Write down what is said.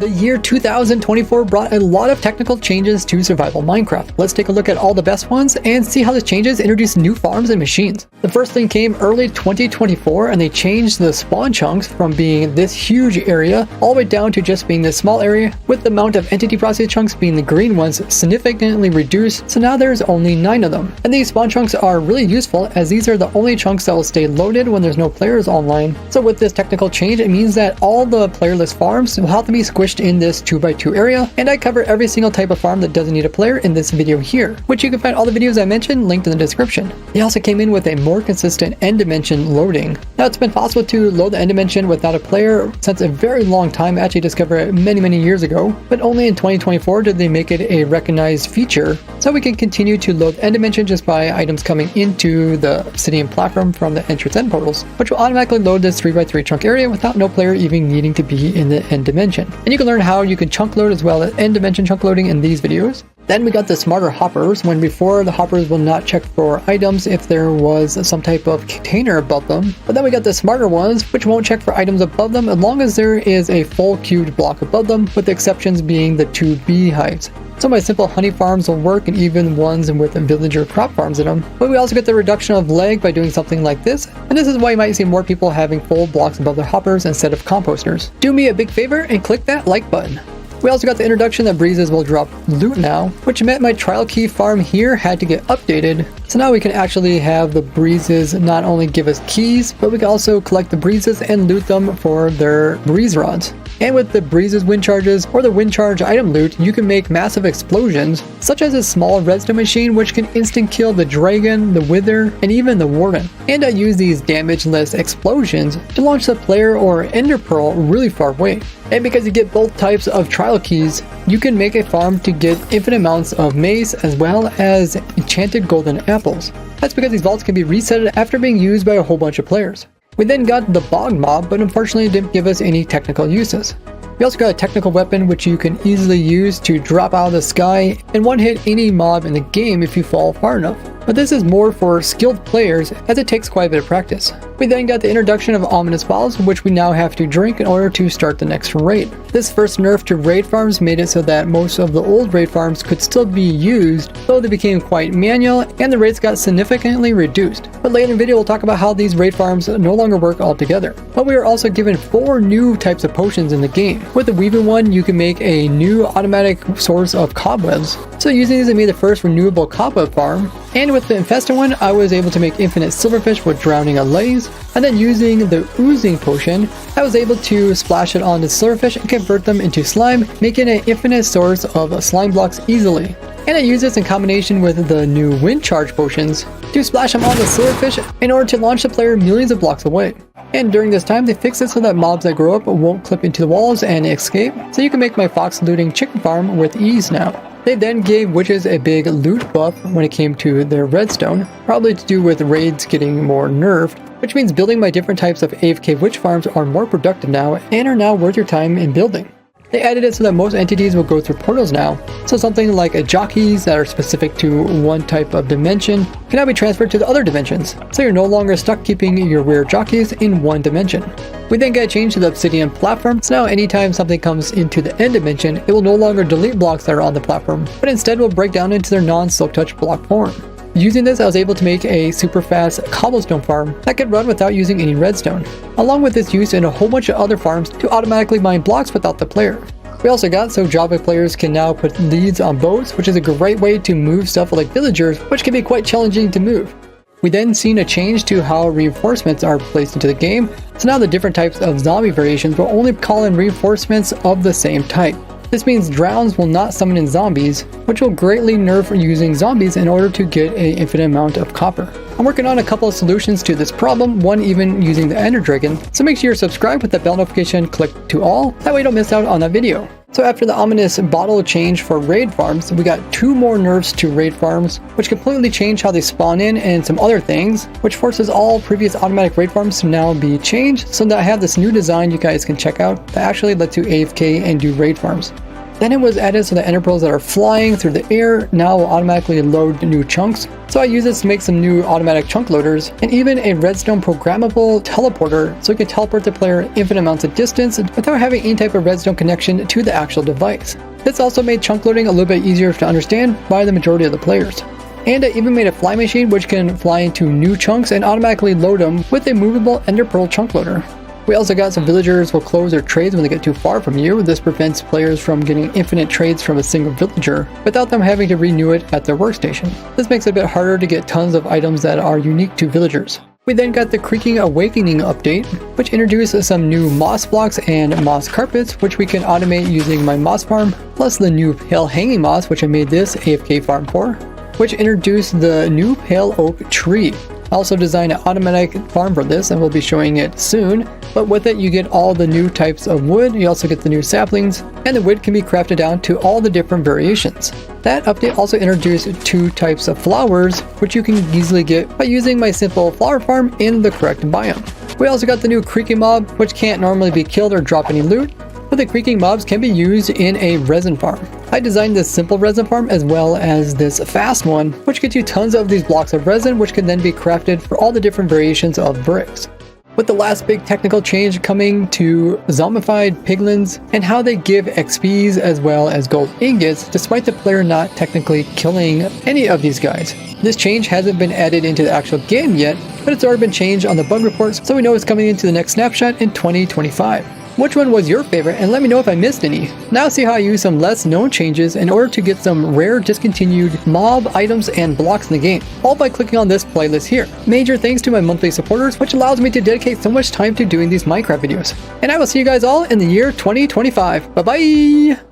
The year 2024 brought a lot of technical changes to survival Minecraft. Let's take a look at all the best ones and see how the changes introduced new farms and machines. The first thing came early 2024 and they changed the spawn chunks from being this huge area all the way down to just being this small area, with the amount of entity process chunks being the green ones significantly reduced, so now there's only 9 of them. And these spawn chunks are really useful as these are the only chunks that will stay loaded when there's no players online. So with this technical change, it means that all the playerless farms will have to be squished in this 2x2 area, and I cover every single type of farm that doesn't need a player in this video here, which you can find all the videos I mentioned linked in the description. They also came in with a more consistent end dimension loading. Now it's been possible to load the end dimension without a player since a very long time. I actually discovered it many years ago, but only in 2024 did they make it a recognized feature, so we can continue to load end dimension just by items coming into the Obsidian platform from the entrance end portals, which will automatically load this 3x3 chunk area without no player even needing to be in the end dimension. And you can learn how you can chunk load as well as end dimension chunk loading in these videos. Then we got the smarter hoppers, when before the hoppers will not check for items if there was some type of container above them. But then we got the smarter ones, which won't check for items above them as long as there is a full cubed block above them, with the exceptions being the 2 beehives. So my simple honey farms will work, and even ones with villager crop farms in them. But we also get the reduction of lag by doing something like this, and this is why you might see more people having full blocks above their hoppers instead of composters. Do me a big favor and click that like button. We also got the introduction that breezes will drop loot now, which meant my trial key farm here had to get updated. So now we can actually have the breezes not only give us keys, but we can also collect the breezes and loot them for their breeze rods. And with the breezes wind charges or the wind charge item loot, you can make massive explosions, such as a small redstone machine which can instant kill the dragon, the wither, and even the warden. And I use these damageless explosions to launch the player or ender pearl really far away. And because you get both types of trial keys, you can make a farm to get infinite amounts of mace as well as enchanted golden apples. That's because these vaults can be reset after being used by a whole bunch of players. We then got the bog mob, but unfortunately it didn't give us any technical uses. We also got a technical weapon which you can easily use to drop out of the sky and one-hit any mob in the game if you fall far enough. But this is more for skilled players as it takes quite a bit of practice. We then got the introduction of ominous bottles, which we now have to drink in order to start the next raid. This first nerf to raid farms made it so that most of the old raid farms could still be used, though they became quite manual and the raids got significantly reduced. But later in the video we'll talk about how these raid farms no longer work altogether. But we are also given 4 new types of potions in the game. With the weaving one, you can make a new automatic source of cobwebs. So using these I made the first renewable cobweb farm. And with the infested one, I was able to make infinite silverfish with drowning allays. And then using the oozing potion, I was able to splash it on the silverfish and convert them into slime, making an infinite source of slime blocks easily. And I use this in combination with the new wind charge potions to splash them on the silverfish in order to launch the player millions of blocks away. And during this time, they fixed it so that mobs that grow up won't clip into the walls and escape, so you can make my fox looting chicken farm with ease now. They then gave witches a big loot buff when it came to their redstone, probably to do with raids getting more nerfed, which means building my different types of AFK witch farms are more productive now and are now worth your time in building. They added it so that most entities will go through portals now, so something like jockeys that are specific to one type of dimension can now be transferred to the other dimensions, so you're no longer stuck keeping your weird jockeys in one dimension. We then get a change to the Obsidian platform, so now anytime something comes into the end dimension, it will no longer delete blocks that are on the platform, but instead will break down into their non-silk touch block form. Using this, I was able to make a super fast cobblestone farm that could run without using any redstone, along with its use in a whole bunch of other farms to automatically mine blocks without the player. We also got so Java players can now put leads on boats, which is a great way to move stuff like villagers, which can be quite challenging to move. We then seen a change to how reinforcements are placed into the game, so now the different types of zombie variations will only call in reinforcements of the same type. This means drowns will not summon in zombies, which will greatly nerf using zombies in order to get an infinite amount of copper. I'm working on a couple of solutions to this problem, one even using the Ender Dragon, so make sure you're subscribed with that bell notification clicked to all, that way you don't miss out on that video. So after the ominous bottle change for raid farms, we got 2 more nerfs to raid farms, which completely change how they spawn in and some other things, which forces all previous automatic raid farms to now be changed, so that I have this new design you guys can check out that actually lets you AFK and do raid farms. Then it was added so that ender pearls that are flying through the air now will automatically load new chunks. So I use this to make some new automatic chunk loaders, and even a redstone programmable teleporter so you can teleport the player infinite amounts of distance without having any type of redstone connection to the actual device. This also made chunk loading a little bit easier to understand by the majority of the players. And I even made a fly machine which can fly into new chunks and automatically load them with a movable ender pearl chunk loader. We also got some villagers will close their trades when they get too far from you. This prevents players from getting infinite trades from a single villager without them having to renew it at their workstation. This makes it a bit harder to get tons of items that are unique to villagers. We then got the Creaking Awakening update, which introduces some new moss blocks and moss carpets, which we can automate using my moss farm, plus the new pale hanging moss, which I made this AFK farm for, which introduced the new pale oak tree. I also designed an automatic farm for this and we'll be showing it soon, but with it you get all the new types of wood, you also get the new saplings, and the wood can be crafted down to all the different variations. That update also introduced 2 types of flowers, which you can easily get by using my simple flower farm in the correct biome. We also got the new creaking mob, which can't normally be killed or drop any loot, but the creaking mobs can be used in a resin farm. I designed this simple resin farm as well as this fast one, which gets you tons of these blocks of resin which can then be crafted for all the different variations of bricks. With the last big technical change coming to zombified piglins and how they give XPs as well as gold ingots despite the player not technically killing any of these guys. This change hasn't been added into the actual game yet, but it's already been changed on the bug reports, so we know it's coming into the next snapshot in 2025. Which one was your favorite, and let me know if I missed any. Now see how I use some less known changes in order to get some rare discontinued mob items and blocks in the game, all by clicking on this playlist here. Major thanks to my monthly supporters, which allows me to dedicate so much time to doing these Minecraft videos. And I will see you guys all in the year 2025. Bye bye!